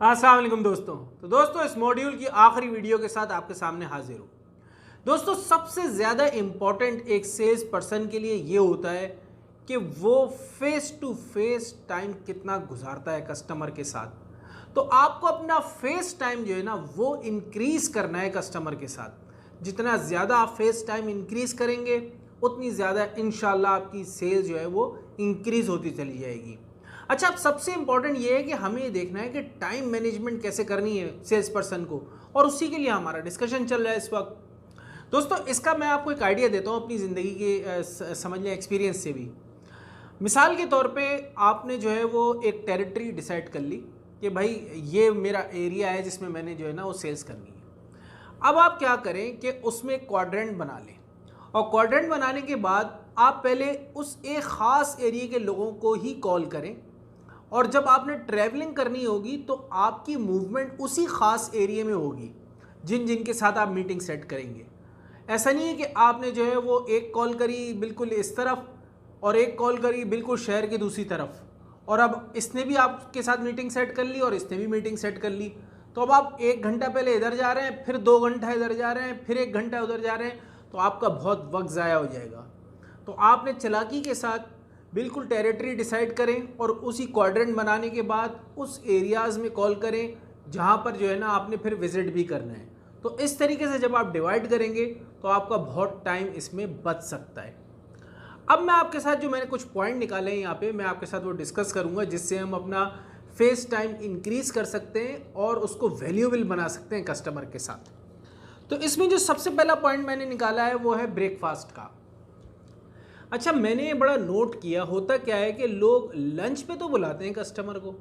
अस्सलाम वालेकुम दोस्तों इस मॉड्यूल की आखिरी वीडियो के साथ आपके सामने हाजिर हूँ। दोस्तों सबसे ज़्यादा इम्पॉर्टेंट एक सेल्स पर्सन के लिए ये होता है कि वो फेस टू फेस टाइम कितना गुजारता है कस्टमर के साथ। तो आपको अपना फेस टाइम जो है ना वो इंक्रीज़ करना है कस्टमर के साथ। जितना ज़्यादा आप फेस टाइम इंक्रीज़ करेंगे उतनी ज़्यादा इंशाल्लाह आपकी सेल्स जो है वो इंक्रीज़ होती चली जाएगी। अच्छा, अब सबसे इंपॉर्टेंट ये है कि हमें ये देखना है कि टाइम मैनेजमेंट कैसे करनी है सेल्स पर्सन को, और उसी के लिए हमारा डिस्कशन चल रहा है इस वक्त। दोस्तों इसका मैं आपको एक आइडिया देता हूँ अपनी ज़िंदगी के समझ लें एक्सपीरियंस से भी। मिसाल के तौर पे आपने जो है वो एक टेरिटरी डिसाइड कर ली कि भाई ये मेरा एरिया है जिसमें मैंने जो है ना वो सेल्स करनी है। अब आप क्या करें कि उसमें क्वाड्रेंट बना लें, और क्वाड्रेंट बनाने के बाद आप पहले उस एक ख़ास एरिया के लोगों को ही कॉल करें, और जब आपने ट्रैवलिंग करनी होगी तो आपकी मूवमेंट उसी ख़ास एरिया में होगी जिन जिन के साथ आप मीटिंग सेट करेंगे। ऐसा नहीं है कि आपने जो है वो एक कॉल करी बिल्कुल इस तरफ और एक कॉल करी बिल्कुल शहर की दूसरी तरफ, और अब इसने भी आपके साथ मीटिंग सेट कर ली और इसने भी मीटिंग सेट कर ली। तो अब आप 1 घंटा पहले इधर जा रहे हैं, फिर 2 घंटा इधर जा रहे हैं, फिर 1 घंटा उधर जा रहे हैं, तो आपका बहुत वक्त ज़ाया हो जाएगा। तो आपने चालाकी के साथ बिल्कुल टेरिटरी डिसाइड करें और उसी क्वाड्रेंट बनाने के बाद उस एरियाज़ में कॉल करें जहाँ पर जो है ना आपने फिर विज़िट भी करना है। तो इस तरीके से जब आप डिवाइड करेंगे तो आपका बहुत टाइम इसमें बच सकता है। अब मैं आपके साथ जो मैंने कुछ पॉइंट निकाले हैं यहाँ पे मैं आपके साथ वो डिस्कस करूँगा जिससे हम अपना फेस टाइम इंक्रीज़ कर सकते हैं और उसको वैल्यूएबल बना सकते हैं कस्टमर के साथ। तो इसमें जो सबसे पहला पॉइंट मैंने निकाला है वो है ब्रेकफास्ट का। अच्छा, मैंने ये बड़ा नोट किया, होता क्या है कि लोग लंच पे तो बुलाते हैं कस्टमर को,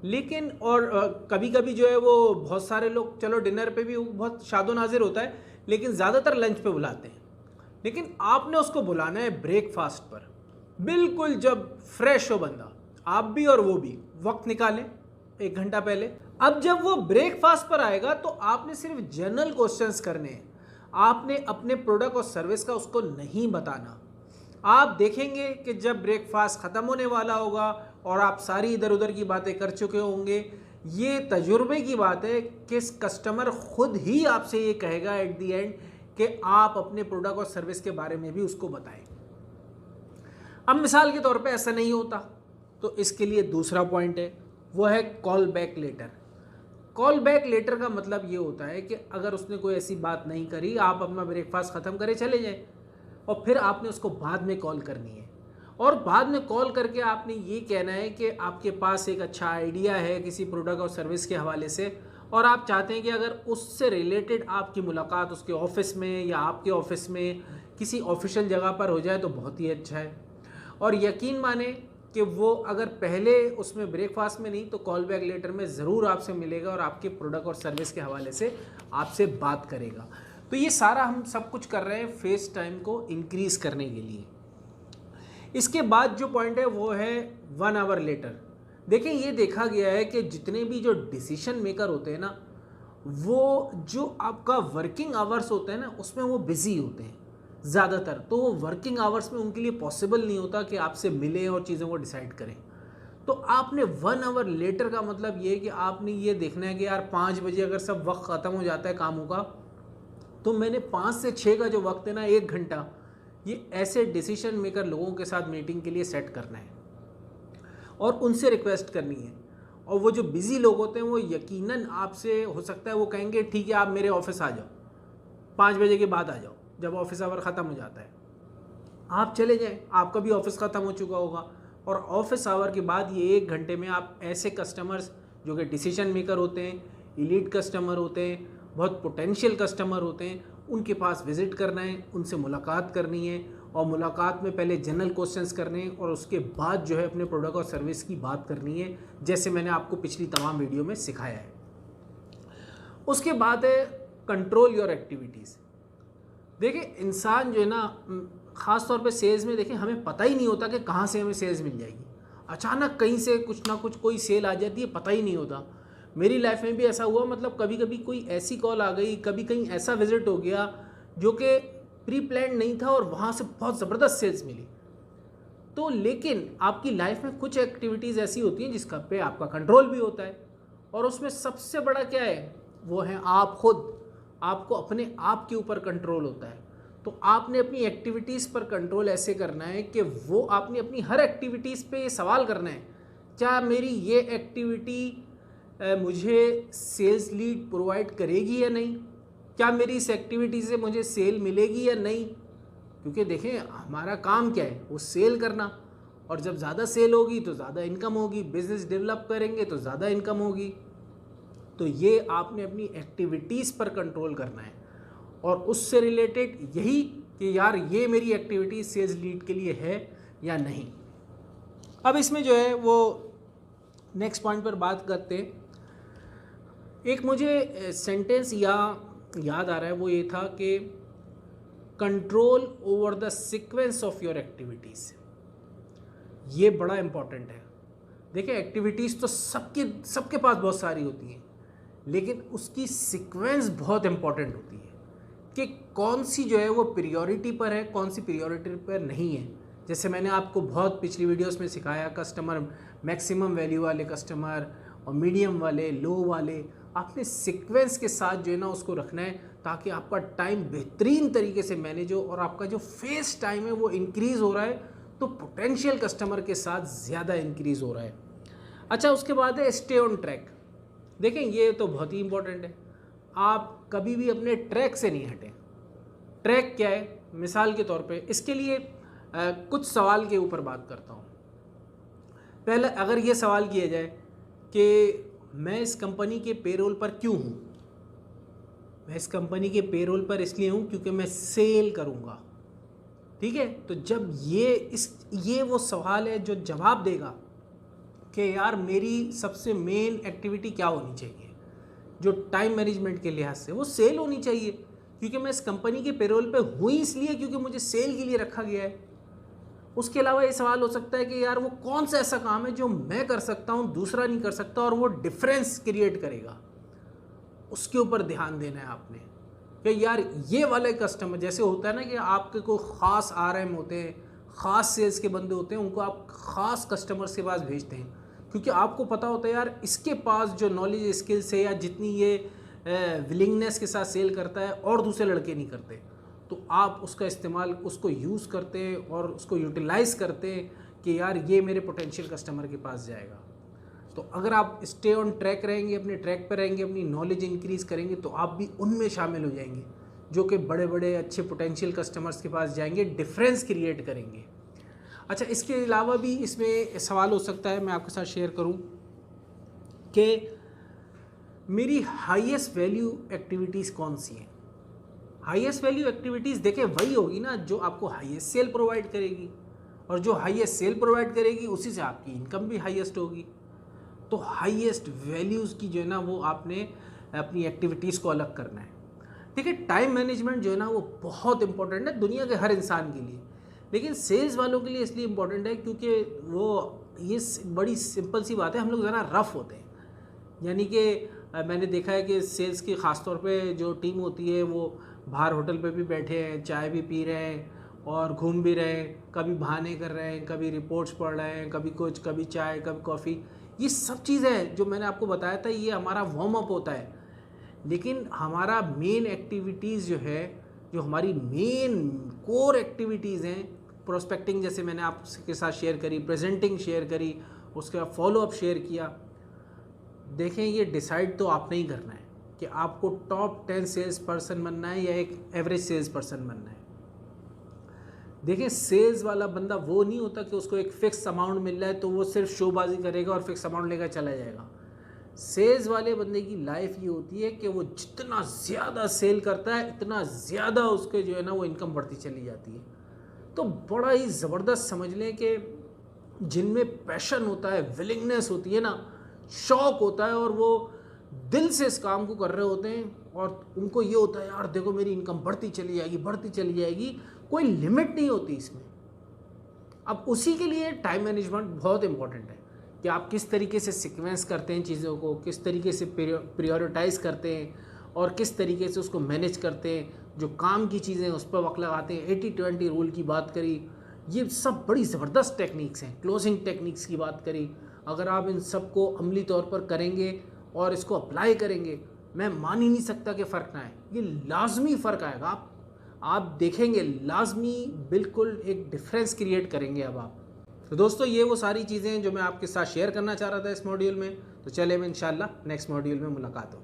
लेकिन और कभी कभी जो है वो बहुत सारे लोग चलो डिनर पे भी बहुत शादो नाजिर होता है, लेकिन ज़्यादातर लंच पे बुलाते हैं। लेकिन आपने उसको बुलाना है ब्रेकफास्ट पर, बिल्कुल जब फ्रेश हो बंदा, आप भी और वो भी वक्त निकालें 1 घंटा पहले। अब जब वो ब्रेकफास्ट पर आएगा तो आपने सिर्फ जनरल क्वेश्चंस करने हैं, आपने अपने प्रोडक्ट और सर्विस का उसको नहीं बताना। आप देखेंगे कि जब ब्रेकफास्ट ख़त्म होने वाला होगा और आप सारी इधर उधर की बातें कर चुके होंगे, ये तजुर्बे की बात है कि कस्टमर खुद ही आपसे ये कहेगा एट दी एंड कि आप अपने प्रोडक्ट और सर्विस के बारे में भी उसको बताएं। अब मिसाल के तौर पे ऐसा नहीं होता तो इसके लिए दूसरा पॉइंट है, वो है call back later. Call back later का मतलब ये होता है कि अगर उसने कोई ऐसी बात नहीं करी, आप अपना ब्रेकफास्ट ख़त्म करे चले जाएं और फिर आपने उसको बाद में कॉल करनी है, और बाद में कॉल करके आपने ये कहना है कि आपके पास एक अच्छा आइडिया है किसी प्रोडक्ट और सर्विस के हवाले से, और आप चाहते हैं कि अगर उससे रिलेटेड आपकी मुलाकात उसके ऑफ़िस में या आपके ऑफ़िस में किसी ऑफिशियल जगह पर हो जाए तो बहुत ही अच्छा है। और यकीन माने कि वो अगर पहले उसमें ब्रेकफास्ट में नहीं तो कॉल बैक लेटर में ज़रूर आपसे मिलेगा और आपके प्रोडक्ट और सर्विस के हवाले से आपसे बात करेगा। तो ये सारा हम सब कुछ कर रहे हैं फेस टाइम को इंक्रीज़ करने के लिए। इसके बाद जो पॉइंट है वो है 1 आवर लेटर। देखिए, ये देखा गया है कि जितने भी जो डिसीजन मेकर होते हैं ना, वो जो आपका वर्किंग आवर्स होते हैं ना उसमें वो बिज़ी होते हैं ज़्यादातर, तो वो वर्किंग आवर्स में उनके लिए पॉसिबल नहीं होता कि आपसे मिलें और चीज़ों को डिसाइड करें। तो आपने 1 आवर लेटर का मतलब ये है कि आपने ये देखना है कि यार 5 बजे अगर सब वक्त ख़त्म हो जाता है कामों का, तो मैंने 5 से 6 का जो वक्त है ना 1 घंटा, ये ऐसे डिसीजन मेकर लोगों के साथ मीटिंग के लिए सेट करना है और उनसे रिक्वेस्ट करनी है। और वो जो बिज़ी लोग होते हैं वो यकीनन आपसे हो सकता है वो कहेंगे ठीक है आप मेरे ऑफिस आ जाओ, 5 बजे के बाद आ जाओ, जब ऑफिस आवर ख़त्म हो जाता है आप चले जाएं, आपका भी ऑफिस ख़त्म हो चुका होगा। और ऑफिस आवर के बाद ये 1 घंटे में आप ऐसे कस्टमर्स जो कि डिसीजन मेकर होते हैं, एलीट कस्टमर होते हैं, बहुत पोटेंशियल कस्टमर होते हैं, उनके पास विज़िट करना है, उनसे मुलाकात करनी है, और मुलाकात में पहले जनरल क्वेश्चंस करने हैं और उसके बाद जो है अपने प्रोडक्ट और सर्विस की बात करनी है, जैसे मैंने आपको पिछली तमाम वीडियो में सिखाया है। उसके बाद है कंट्रोल योर एक्टिविटीज़। देखिए, इंसान जो है ना ख़ास तौर पे सेल्स में, देखिए हमें पता ही नहीं होता कि कहाँ से हमें सेल्स मिल जाएगी, अचानक कहीं से कुछ ना कुछ कोई सेल आ जाती है, पता ही नहीं होता। मेरी लाइफ में भी ऐसा हुआ, मतलब कभी कभी कोई ऐसी कॉल आ गई, कभी कहीं ऐसा विज़िट हो गया जो कि प्री प्लान नहीं था और वहाँ से बहुत ज़बरदस्त सेल्स मिली। तो लेकिन आपकी लाइफ में कुछ एक्टिविटीज़ ऐसी होती हैं जिसका पे आपका कंट्रोल भी होता है, और उसमें सबसे बड़ा क्या है, वो है आप खुद। आपको अपने आप के ऊपर कंट्रोल होता है। तो आपने अपनी एक्टिविटीज़ पर कंट्रोल ऐसे करना है कि वो आपने अपनी हर एक्टिविटीज़ पे ये सवाल करना है, क्या मेरी ये एक्टिविटी मुझे सेल्स लीड प्रोवाइड करेगी या नहीं, क्या मेरी इस एक्टिविटी से मुझे सेल मिलेगी या नहीं। क्योंकि देखें हमारा काम क्या है, वो सेल करना, और जब ज़्यादा सेल होगी तो ज़्यादा इनकम होगी, बिजनेस डेवलप करेंगे तो ज़्यादा इनकम होगी। तो ये आपने अपनी एक्टिविटीज़ पर कंट्रोल करना है, और उससे रिलेटेड यही कि यार ये मेरी एक्टिविटी सेल्स लीड के लिए है या नहीं। अब इसमें जो है वो नेक्स्ट पॉइंट पर बात करते हैं। एक मुझे सेंटेंस याद आ रहा है, वो ये था कि control over the sequence of your activities. ये बड़ा इंपॉर्टेंट है। देखिए एक्टिविटीज़ तो सबके पास बहुत सारी होती हैं, लेकिन उसकी सीक्वेंस बहुत इंपॉर्टेंट होती है कि कौन सी जो है वो प्रायोरिटी पर है, कौन सी प्रायोरिटी पर नहीं है। जैसे मैंने आपको बहुत पिछली वीडियोस में सिखाया, कस्टमर मैक्सिमम वैल्यू वाले कस्टमर और मीडियम वाले, लो वाले, आपने सीक्वेंस के साथ जो है ना उसको रखना है, ताकि आपका टाइम बेहतरीन तरीके से मैनेज हो और आपका जो फेस टाइम है वो इंक्रीज़ हो रहा है, तो पोटेंशियल कस्टमर के साथ ज़्यादा इंक्रीज़ हो रहा है। अच्छा, उसके बाद है स्टे ऑन ट्रैक। देखें ये तो बहुत ही इंपॉर्टेंट है, आप कभी भी अपने ट्रैक से नहीं हटें। ट्रैक क्या है, मिसाल के तौर पे इसके लिए कुछ सवाल के ऊपर बात करता हूँ। पहले अगर ये सवाल किया जाए कि मैं इस कंपनी के पेरोल पर क्यों हूँ, मैं इस कंपनी के पेरोल पर इसलिए हूँ क्योंकि मैं सेल करूँगा, ठीक है। तो जब ये वो सवाल है जो जवाब देगा कि यार मेरी सबसे मेन एक्टिविटी क्या होनी चाहिए, जो टाइम मैनेजमेंट के लिहाज से वो सेल होनी चाहिए, क्योंकि मैं इस कंपनी के पेरोल पे हूँ इसलिए क्योंकि मुझे सेल के लिए रखा गया है। उसके अलावा ये सवाल हो सकता है कि यार वो कौन सा ऐसा काम है जो मैं कर सकता हूँ दूसरा नहीं कर सकता और वो डिफरेंस क्रिएट करेगा, उसके ऊपर ध्यान देना है आपने। कि यार ये वाले कस्टमर, जैसे होता है ना कि आपके कोई ख़ास RM होते हैं, ख़ास सेल्स के बंदे होते हैं, उनको आप ख़ास कस्टमर्स के पास भेजते हैं, क्योंकि आपको पता होता है यार इसके पास जो नॉलेज स्किल्स है या जितनी ये विलिंगनेस के साथ सेल करता है और दूसरे लड़के नहीं करते, तो आप उसका इस्तेमाल, उसको यूज़ करते हैं और उसको यूटिलाइज़ करते हैं कि यार ये मेरे पोटेंशियल कस्टमर के पास जाएगा। तो अगर आप स्टे ऑन ट्रैक रहेंगे, अपने ट्रैक पर रहेंगे, अपनी नॉलेज इंक्रीज़ करेंगे, तो आप भी उनमें शामिल हो जाएंगे जो कि बड़े बड़े अच्छे पोटेंशियल कस्टमर्स के पास जाएंगे, डिफरेंस क्रिएट करेंगे। अच्छा, इसके अलावा भी इसमें सवाल हो सकता है, मैं आपके साथ शेयर करूं कि मेरी हाईएस्ट वैल्यू एक्टिविटीज़ कौन सी हैं। हाईएस्ट वैल्यू एक्टिविटीज़ देखें वही होगी ना जो आपको हाईएस्ट सेल प्रोवाइड करेगी, और जो हाईएस्ट सेल प्रोवाइड करेगी उसी से आपकी इनकम भी हाईएस्ट होगी। तो हाईएस्ट वैल्यूज़ की जो है ना वो आपने अपनी एक्टिविटीज़ को अलग करना है। देखिए टाइम मैनेजमेंट जो है ना वो बहुत इंपॉर्टेंट है दुनिया के हर इंसान के लिए, लेकिन सेल्स वालों के लिए इसलिए इम्पोर्टेंट है क्योंकि वो ये बड़ी सिंपल सी बात है, हम लोग ज़रा रफ़ होते हैं। यानी कि मैंने देखा है कि सेल्स की ख़ास तौर पे जो टीम होती है वो बाहर होटल पे भी बैठे हैं, चाय भी पी रहे हैं और घूम भी रहे हैं, कभी बहाने कर रहे हैं, कभी रिपोर्ट्स पढ़ रहे हैं, कभी कुछ, कभी चाय, कभी कॉफ़ी। ये सब चीज़ें जो मैंने आपको बताया था ये हमारा वार्म अप होता है, लेकिन हमारा मेन एक्टिविटीज़ जो है, जो हमारी मेन कोर एक्टिविटीज़ हैं, प्रोस्पेक्टिंग जैसे मैंने आपके साथ शेयर करी, प्रेजेंटिंग शेयर करी, उसके बाद फॉलोअप शेयर किया। देखें ये डिसाइड तो आपने ही करना है कि आपको टॉप 10 सेल्स पर्सन बनना है या एक एवरेज सेल्स पर्सन बनना है। देखिए सेल्स वाला बंदा वो नहीं होता कि उसको एक फ़िक्स अमाउंट मिल रहा है तो वो सिर्फ शोबाजी करेगा और फिक्स अमाउंट लेकर चला जाएगा। सेल्स वाले बंदे की लाइफ ये होती है कि वो जितना ज़्यादा सेल करता है इतना ज़्यादा उसके जो है ना वो इनकम बढ़ती चली जाती है। तो बड़ा ही ज़बरदस्त समझ लें कि जिनमें पैशन होता है, विलिंगनेस होती है ना, शौक़ होता है और वो दिल से इस काम को कर रहे होते हैं और उनको ये होता है यार देखो मेरी इनकम बढ़ती चली जाएगी, बढ़ती चली जाएगी, कोई लिमिट नहीं होती इसमें। अब उसी के लिए टाइम मैनेजमेंट बहुत इंपॉर्टेंट है कि आप किस तरीके से सीक्वेंस करते हैं चीज़ों को, किस तरीके से प्रायोरिटाइज़ करते हैं और किस तरीके से उसको मैनेज करते हैं। जो काम की चीज़ें उस पर वक्त लगाते हैं, 80-20 रूल की बात करी, ये सब बड़ी ज़बरदस्त टेक्निक्स हैं। क्लोजिंग टेक्निक्स की बात करी, अगर आप इन सब को अमली तौर पर करेंगे और इसको अप्लाई करेंगे, मैं मान ही नहीं सकता कि फ़र्क ना आए। ये लाजमी फ़र्क आएगा, आप देखेंगे लाजमी बिल्कुल एक डिफरेंस क्रिएट करेंगे अब आप। तो दोस्तों ये वो सारी चीज़ें हैं जो मैं आपके साथ शेयर करना चाह रहा था इस मॉड्यूल में। तो चले मैं इंशाल्लाह नेक्स्ट मॉड्यूल में मुलाकात हो।